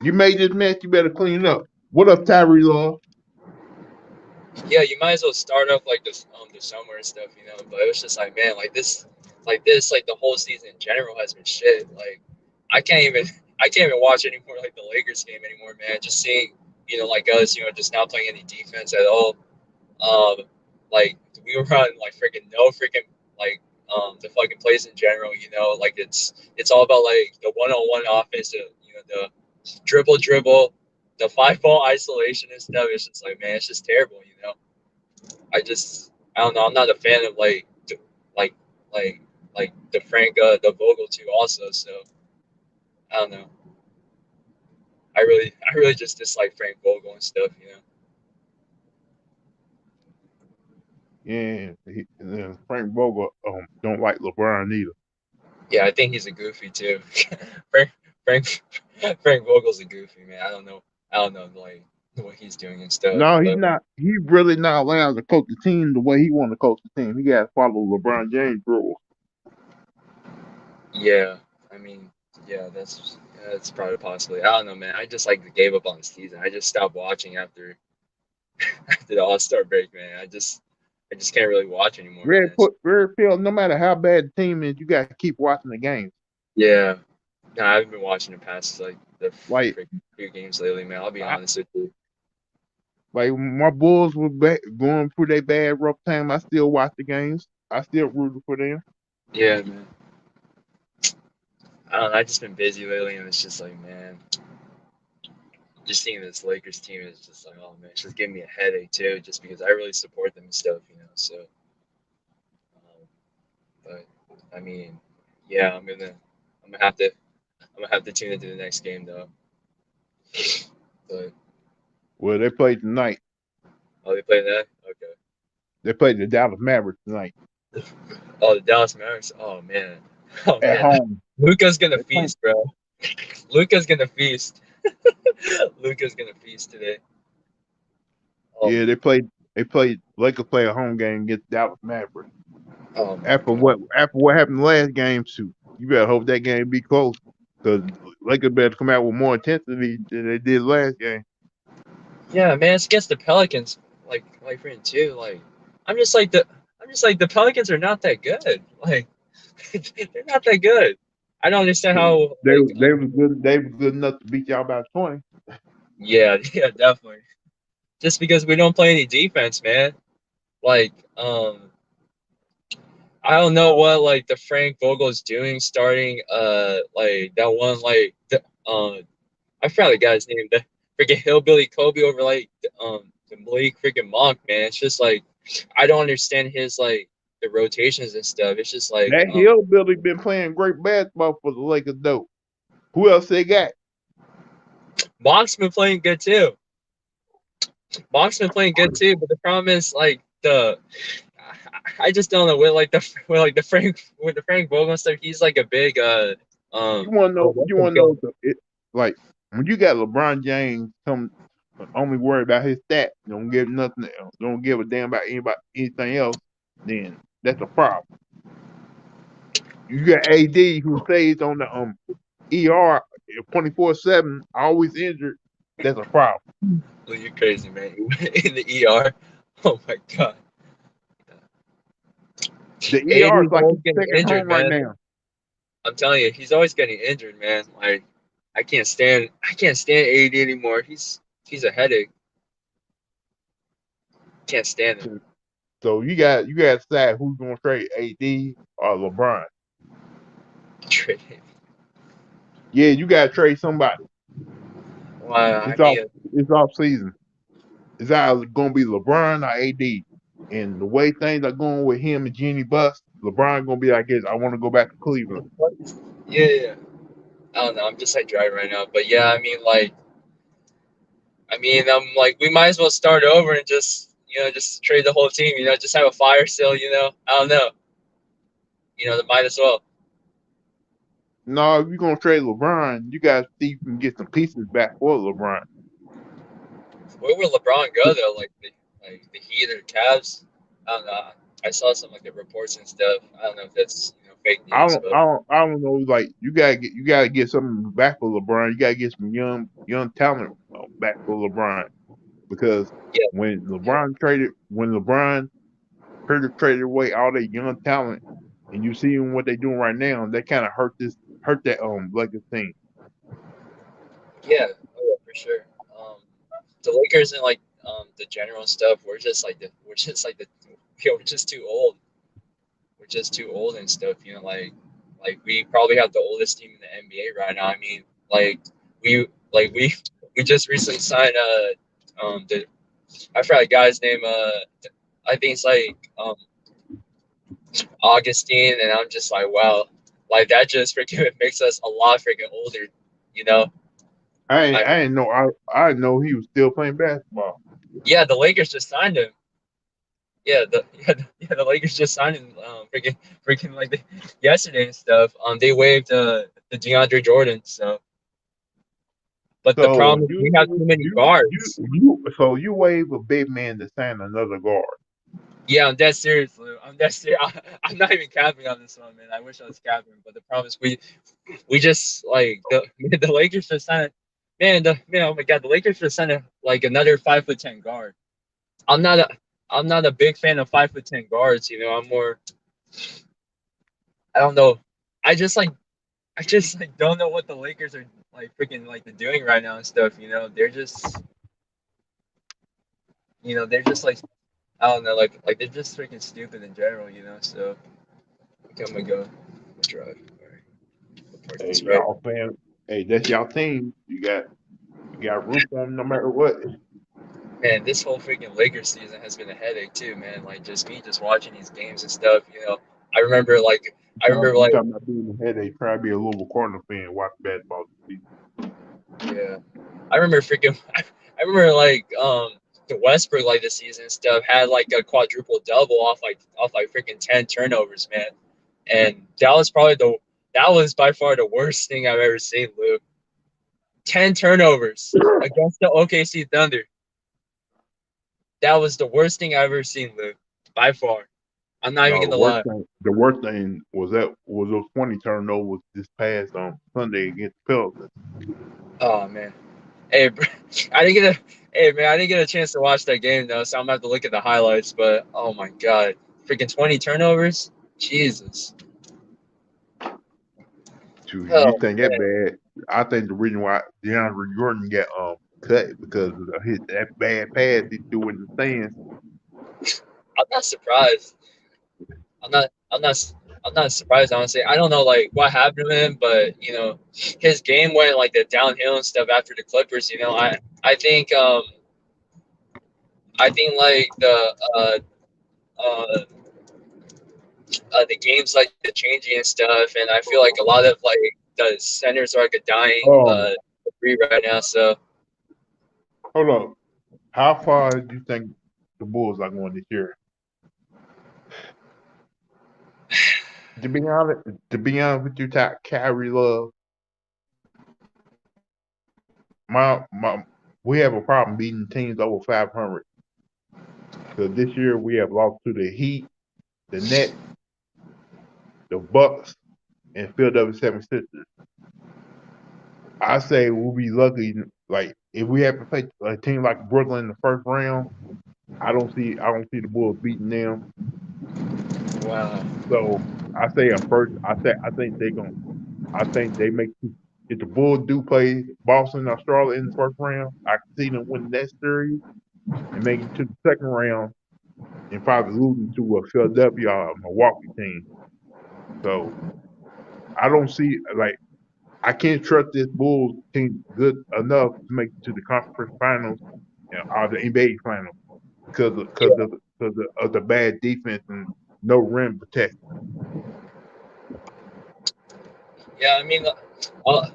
you made this mess, you better clean it up. What up, Tyree Law? yeah. You might as well start off like this the summer and stuff, But it was just like man, like the whole season in general has been shit. Like I can't even I can't even watch anymore like the Lakers game anymore, man. Just seeing like us, just not playing any defense at all. Um, like we were running like freaking no freaking like the fucking plays in general. Like it's all about like the one-on-one offense, the dribble, the 5 ball isolation and stuff. It's just like man, it's just terrible. I don't know. I'm not a fan of like like the Frank the Vogel too also. So I don't know. I really just dislike Frank Vogel and stuff. Yeah, Frank Vogel don't like LeBron either. Yeah, I think he's a goofy too. Frank Frank Frank Vogel's a goofy man. I don't know like what he's doing and stuff. No, he's But not. He really not allowed to coach the team the way he want to coach the team. He got to follow LeBron James rules. yeah, I mean, yeah, that's probably possibly. I don't know, man. I just like gave up on the season. I just stopped watching after after the All Star break, man. I just can't really watch anymore, man. Red Pill. No matter how bad the team is, you got to keep watching the games. Yeah, no, I haven't been watching the past like the Like freaking few games lately, man. I'll be I, honest with you. like my Bulls were going through their bad rough time. I still watch the games. I still rooted for them. Yeah, man. I don't know. I've just been busy lately, and it's just like, man, just seeing this Lakers team is just like, oh man, it's just giving me a headache too, just because I really support them and stuff. So, but I mean, yeah, I'm gonna have to, I'm gonna have to tune into the next game though. But Well, they played tonight. oh, they play that? Okay. They played the Dallas Mavericks tonight. Oh, the Dallas Mavericks. Oh man. Oh at man. home. Luca's gonna At home. feast, bro. Luca's gonna feast. Luca's gonna feast today. Oh, Yeah, they played Lakers play a home game against Dallas Mavericks. oh my After god. what happened last game, shoot, you better hope that game be close because Lakers better come out with more intensity than they did last game. Yeah, man, it's against the Pelicans. Like friend too. I'm just like the I'm just like the Pelicans are not that good. Like they're not that good. I don't understand how They was good. They was good enough to beat y'all by 20. yeah, yeah, definitely. Just because we don't play any defense, man. Like, I don't know what like the Frank Vogel's doing starting like that one I forgot the guy's name, the freaking hillbilly Kobe over the Malik freaking Monk, man. It's just like I don't understand his like the rotations and stuff. It's just like That hillbilly been playing great basketball for the Lakers though. Who else they got? Monk's been playing good too. Monk's been playing good too, but the problem is like the I just don't know with the Frank Vogel stuff. He's like a big You want to know? what's You the want to go? know? Like when you got LeBron James come only worry about his stats, don't give nothing else, don't give a damn about anything else, then that's a problem. You got AD who stays on the ER 24/7, always injured. That's a problem. Oh, you're crazy, man. In the ER. Oh my god. The ER is AD's like his always getting second injured, home right man. now. I'm telling you, he's always getting injured, man. Like I can't stand AD anymore. He's a headache. Can't stand him. So you got to decide who's gonna trade AD or LeBron. Trade him. Yeah, you got to trade somebody. Well, I It's off. mean, It's off season. It's either gonna be LeBron or AD. And the way things are going with him and Jeannie Buss, LeBron gonna be like this. I want to go back to Cleveland. yeah, yeah. I don't know. I'm just like driving right now, but yeah, I'm like, we might as well start over and just trade the whole team. Just have a fire sale. I don't know. They might as well. No, if you're gonna trade LeBron, you gotta see if you can get some pieces back for LeBron. Where would LeBron go though? Like the Heat or the Cavs? I don't know. I saw some like the reports and stuff. I don't know if that's fake I news, don't, but I don't, I don't know. Like you gotta get something back for LeBron. You gotta get some young talent back for LeBron because yeah, yeah, when LeBron traded away all that young talent, and you see what they doing right now, they kind of hurt that Lakers team. yeah, oh, yeah, for sure. Um, the Lakers and like the general stuff. We're just too old. We're just too old and stuff. Like we probably have the oldest team in the NBA right now. I mean, we like we just recently signed the I forgot the guy's name. I think it's like Augustine, and I'm just like, wow, like that just freaking makes us a lot freaking older, you know. I I didn't know. I didn't know he was still playing basketball. Yeah, the Lakers just signed him. The Lakers just signed him. Freaking yesterday and stuff. They waived the DeAndre Jordan. So, but the So problem is we have too many guards. so you wave a big man to sign another guard. Yeah, I'm dead serious, Lou. I'm dead serious. I'm not even capping on this one, man. I wish I was capping, but the problem is we just like the Lakers just signed. Oh my god, the Lakers just signed like another 5'10" guard. I'm not a I'm not a big fan of 5'10" guards. I'm more. I don't know. I just like I just like don't know what the Lakers are like freaking like they're doing right now and stuff. They're just like I don't know like they're just freaking stupid in general. So okay, I'm gonna go drive. All right, park Hey, this right. y'all fan. Hey, that's y'all team. You got root for them no matter what. Man, this whole freaking Lakers season has been a headache too, man. Like just me just watching these games and stuff. I remember like I remember You like talking about being a headache? Try to be a little corner fan. Watch basketball this season. yeah. I remember freaking I remember like the Westbrook like this season and stuff had like a quadruple double off like freaking 10 turnovers, man. And that was by far the worst thing I've ever seen, Lou. 10 turnovers against the OKC Thunder. That was the worst thing I've ever seen, Lou. By far. I'm not even No, gonna lie. the worst thing was those 20 turnovers this past Sunday against the Pelicans. Oh man. Hey, I didn't get a hey man, I didn't get a chance to watch that game though, so I'm gonna have to look at the highlights. But oh my god, freaking 20 turnovers, Jesus. You Oh think that man, bad? I think the reason why DeAndre Jordan got cut because of that bad pass he threw in the stands. I'm not surprised. I'm not. I'm not. I'm not surprised, honestly. I don't know like what happened to him, but his game went like the downhill and stuff after the Clippers. I think I think like uh, the games like the changing and stuff, and I feel like a lot of like the centers are like a dying Um, breed right now. So hold up. How far do you think the Bulls are going this year? To be honest, to be honest with you, Kyrie Love, my we have a problem beating teams over 500 because this year we have lost to the Heat, the Nets, the Bucks, and Philadelphia 76ers. I say we'll be lucky. Like if we have to play a team like Brooklyn in the first round, I don't see the Bulls beating them. wow, So I say a first. I think they make. If the Bulls do play Boston or Charlotte in the first round, I can see them winning that series and making it to the second round and probably losing to a Philadelphia or Milwaukee team. So I don't see like I can't trust this Bulls team good enough to make it to the conference finals or the NBA finals because of the bad defense and no rim protection. yeah. I mean, uh,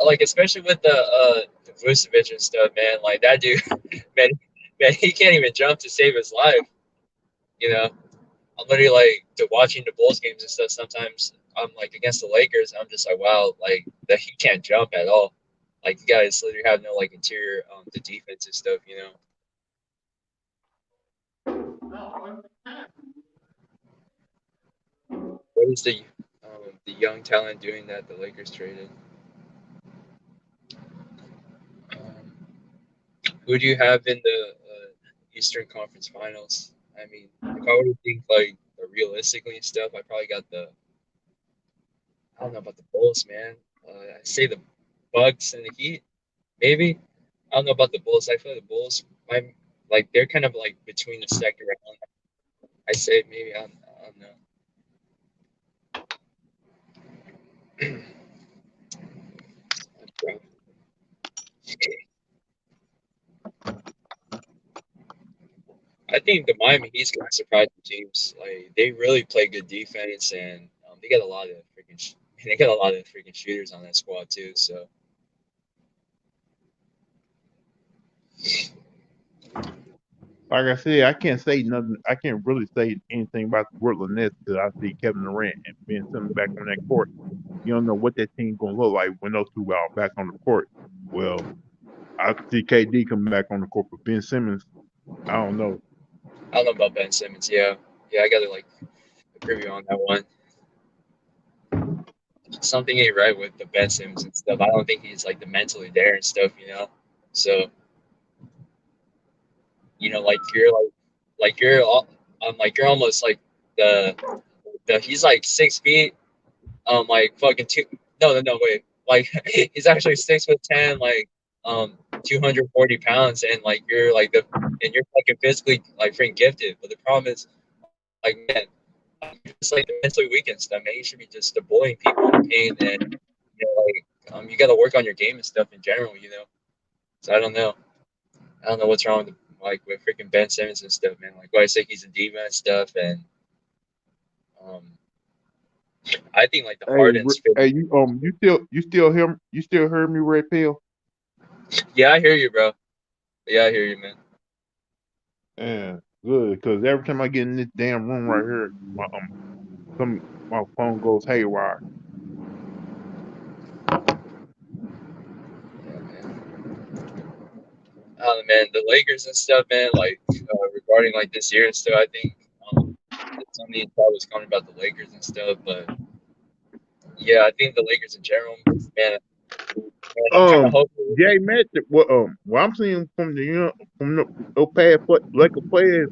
like especially with the Vucevic and stuff, man. Like that dude, man, man, he can't even jump to save his life. You know, I'm literally like watching the Bulls games and stuff. Sometimes I'm like against the Lakers. I'm just like, wow, like that he can't jump at all. Like the guys literally have no like interior the defense and stuff. What is the young talent doing that the Lakers traded? Um, who do you have in the Eastern Conference Finals? I mean, if I were to think like realistically and stuff, I probably got the I don't know about the Bulls, man. I say the Bucks and the Heat, maybe. I don't know about the Bulls. I feel like the Bulls, I'm like they're kind of like between the second round. I say maybe I don't know. I think the Miami Heat's gonna surprise the teams. Like they really play good defense, and they got a lot of they got a lot of freaking shooters on that squad too. So Like I said, I can't say nothing. I can't really say anything about the Brooklyn Nets because I see Kevin Durant and Ben Simmons back on that court. You don't know what that team's gonna look like when those two are back on the court. Well, I see KD come back on the court, but Ben Simmons, I don't know. I don't know about Ben Simmons. Yeah, yeah, I gotta like agree on that one. Something ain't right with the Ben Simmons and stuff. I don't think he's like the mentally there and stuff. So like you're almost like the he's like 6 feet. Like fucking two. No, no, no. Wait. Like he's actually 6'10", like 240 pounds, and like and you're fucking physically like freaking gifted. But the problem is, like man, you're just like the mentally weak and stuff, man. You should be just bullying people in the paint, and you got to work on your game and stuff in general. So I don't know. I don't know what's wrong with with freaking Ben Simmons and stuff, man. Like why I say he's a diva and stuff, and um, I think like the Harden's fit. Hey, you still hear me, Red Pill? Yeah, I hear you, bro. Yeah, I hear you, man. Yeah, good. Because every time I get in this damn room right here, some my phone goes haywire. Yeah, man. Man, the Lakers and stuff, man. Like regarding like this year and stuff, I think something you thought was coming about the Lakers and stuff, but yeah, I think the Lakers in general, man, I'm kind of Um, hoping. Jay Matthew. What I'm seeing from the past Laker players,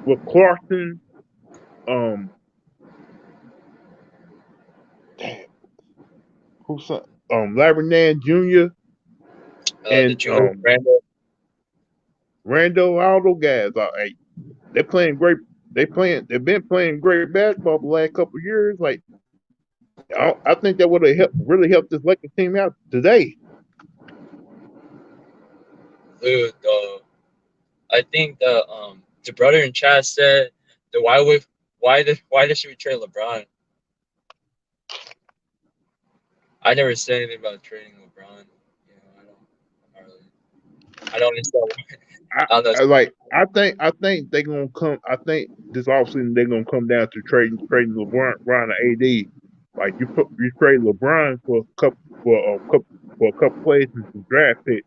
with Clarkson, um, damn, who's Larry Nance Jr. The and Julius Randle. Randall, all those guys are hey, they're playing great. They've been playing great basketball the last couple of years. Like I think that would have really helped this Lakers team out today. Dude, I think the brother in chat said the why should we trade LeBron? I never said anything about trading LeBron. You know, I don't understand. I, I don't know. I think they're gonna come. I think this offseason they're gonna come down to trading LeBron and AD. Like you trade LeBron for a couple plays and some draft picks.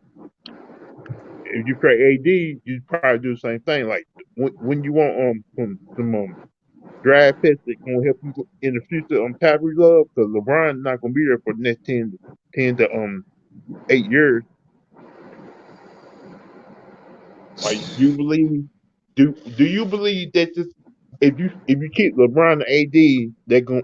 If you trade AD, you probably do the same thing. Like when you want some draft picks that gonna help you in the future Patrick Love because LeBron's not gonna be there for the next 10 to 8 years. Like do you believe that this if you keep LeBron and AD, they're going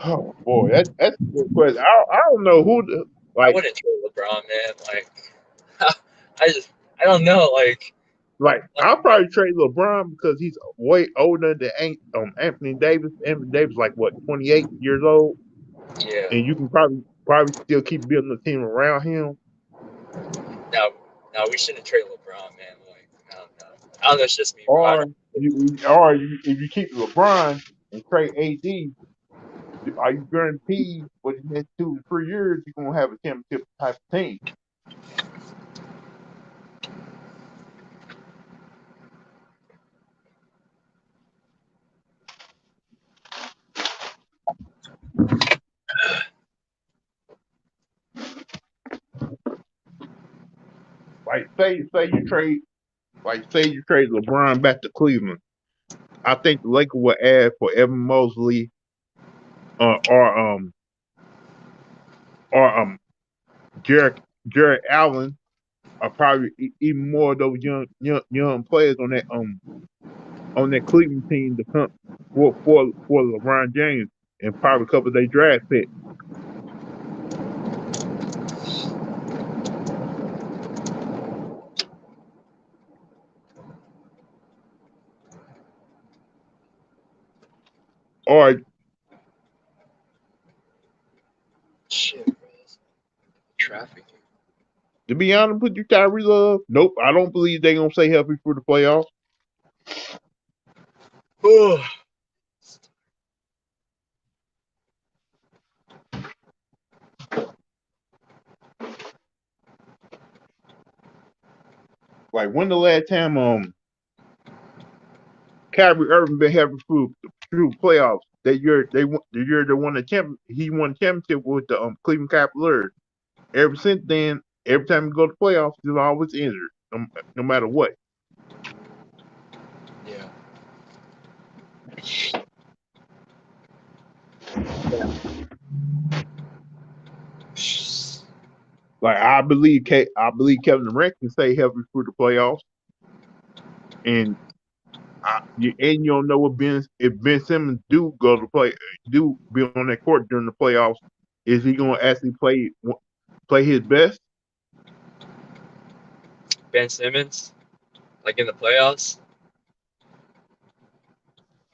oh boy, that's a good question. I don't know who I like wouldn't trade LeBron, man. Like, I just, I don't know. Like I'll probably trade LeBron because he's way older than Anthony Davis. Anthony Davis like what 28 years old, yeah. and you can probably still keep building the team around him. Now, now we shouldn't trade LeBron, man. Like, I don't know. I don't know. It's just me, bro. I Or don't. if you keep LeBron and trade AD, are you guaranteed for the next 2 to 3 years you're gonna have a championship type of team? Like say you trade LeBron back to Cleveland. I think the Lakers will add for Evan Mosley uh, or um or Jared Allen or probably even more of those young players on that Cleveland team to come for LeBron James and probably cover their draft pick. Or Shit, bro. Traffic. to be honest with you, Tyree Love, nope, I don't believe they're gonna stay healthy for the playoffs. Oh, Like when the last time Kyrie Irving been healthy through playoffs? That year the year they won the champion he won the championship with the Cleveland Cavaliers. Ever since then, every time you go to playoffs, he's always injured, no matter what. yeah. Like I believe Kevin Durant can stay healthy through the playoffs, and and you don't know what if Ben Simmons do be on that court during the playoffs, is he going to actually play his best? Ben Simmons, like in the playoffs.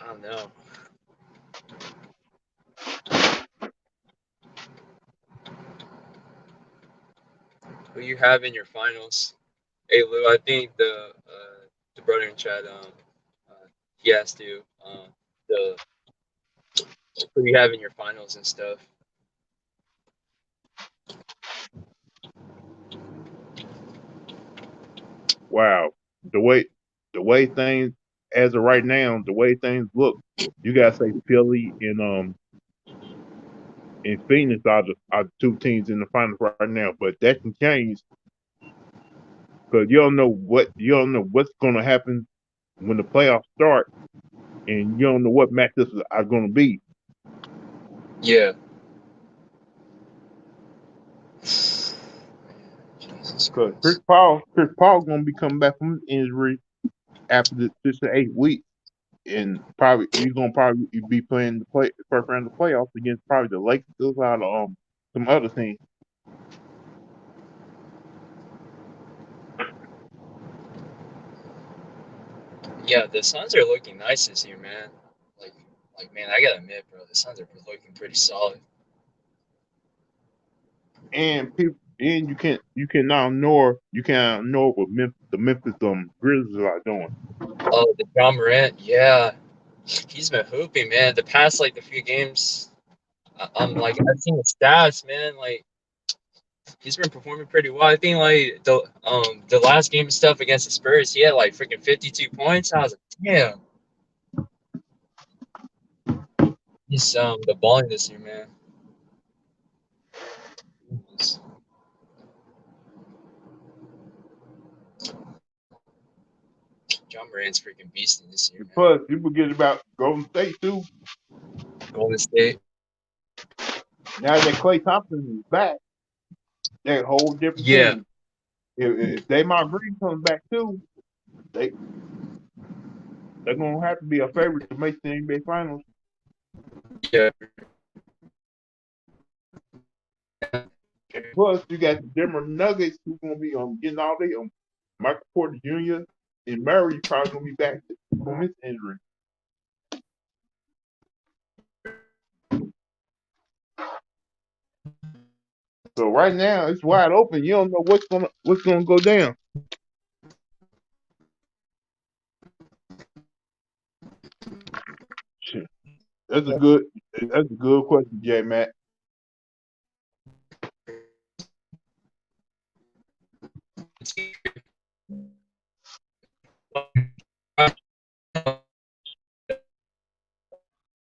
I don't know. Who you have in your finals? Hey Lou, I think the brother in chat he asked you the who you have in your finals and stuff. wow, the way the way things as of right now, the way things look, you gotta say Philly and Phoenix are the two teams in the finals right now. But that can change because you don't know what's gonna happen when the playoffs start, and you don't know what matchups are gonna be. Yeah. Jesus Because Christ. Chris Paul gonna be coming back from injury after the 6 to 8 weeks, and probably he's gonna probably be playing the first round of the playoffs against probably the Lakers out of some other team. Yeah, the Suns are looking nice this year, man. Like, man, I gotta admit, bro, the Suns are looking pretty solid. And people and you cannot ignore what the Memphis Grizzlies are doing. Oh, the John Morant, yeah, he's been hooping, man. The past like the few games, like I've seen the stats, man. Like he's been performing pretty well. I think like the last game and stuff against the Spurs, he had like freaking 52 points. I was like, damn, he's the balling this year, man. He's- John Morant's freaking beasting this year, And man. plus, you forget about Golden State too. Golden State, Now that Klay Thompson is back, they're a whole different yeah, team. If Draymond Green comes back too, they they're gonna have to be a favorite to make the NBA Finals. yeah, And plus, you got the Denver Nuggets who's gonna be getting all day. Michael Porter Jr. and Murray probably gonna be back from his injury. So right now it's wide open. You don't know what's gonna go down. Shit. That's a good that's a good question, J Matt.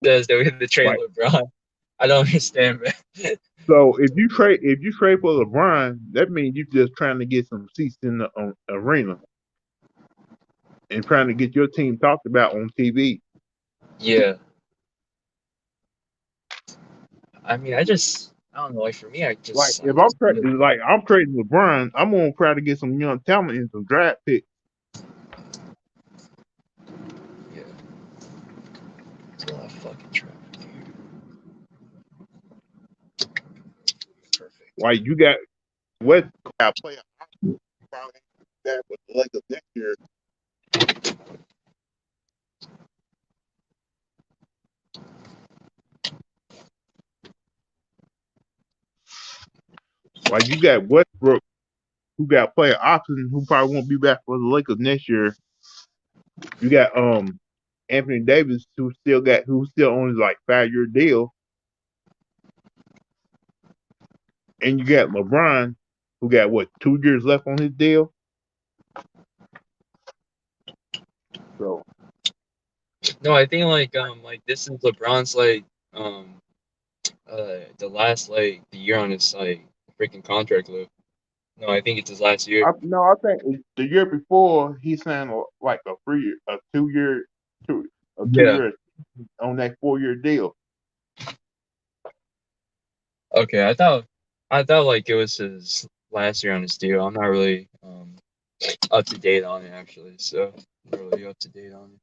says that we had to trade Right. LeBron. I don't understand, man. So if you trade for LeBron, that means you're just trying to get some seats in the arena and trying to get your team talked about on TV. Yeah, I mean, I don't know. Like for me, I just Like I'm trading LeBron, I'm gonna try to get some young talent and some draft picks. yeah, it's a lot of fucking traffic here. Perfect. Like you got West got play probably that with the Lakers next year. Like you got Westbrook who got player options who probably won't be back for the Lakers next year. You got Anthony Davis who still owns like 5 year deal, and you got LeBron who got what 2 years left on his deal. So No, I think like this is LeBron's um the last like the year on his like freaking contract loop. No, I think it's his last year. I think the year before he signed like a 2 year two a two Yeah. year on that 4 year deal. Okay, I thought like it was his last year on his deal. I'm not really up to date on it actually, so I'm not really up to date on it.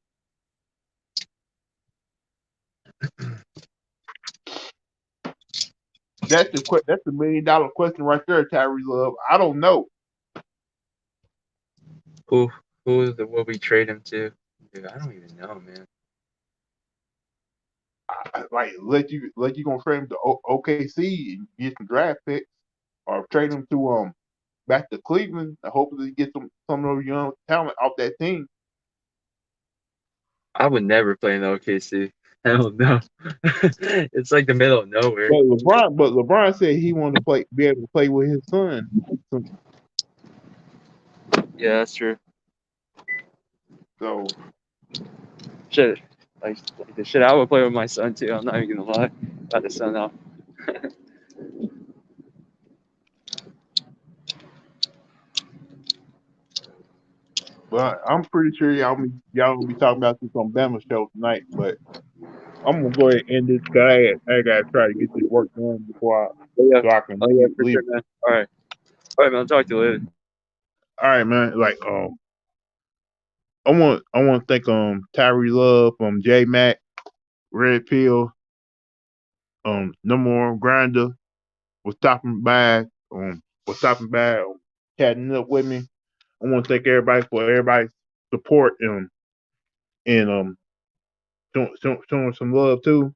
That's the $1 million question right there, Tyrese Love. I don't know. Who will we trade him to? Dude, I don't even know, man. Like let you gonna trade him to OKC and get some draft picks, or trade him to back to Cleveland and hopefully get some of those young talent off that team. I would never play in OKC. Hell no. It's like the middle of nowhere. But LeBron said he wanted to be able to play with his son. So Yeah, that's true. So, Shit, like the shit I would play with my son too. I'm not even gonna lie about the son now. but I'm pretty sure y'all gonna be talking about this on Bama show tonight. But I'm gonna go ahead and end this guy. I gotta try to get this work done before Oh yeah, so I can oh yeah, for leave. sure, man. All right, man. I'll talk to you later. All right, man. Like I want to thank Tyree Love, J Mac, Red Pill, No More Grinder was stopping by, chatting up with me. I want to thank everybody for everybody's support and showing some love too.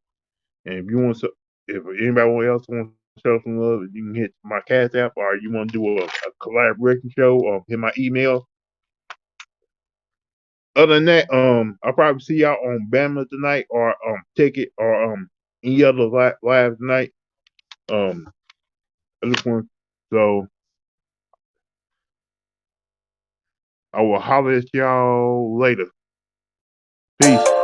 And if you want to, if anybody else wants to show some love, you can hit my Cash App, or you want to do a collaboration show, or hit my email. Other than that, I'll probably see y'all on Bama tonight, or Ticket, or any other live tonight. Um, I just want so I will holler at y'all later. Peace.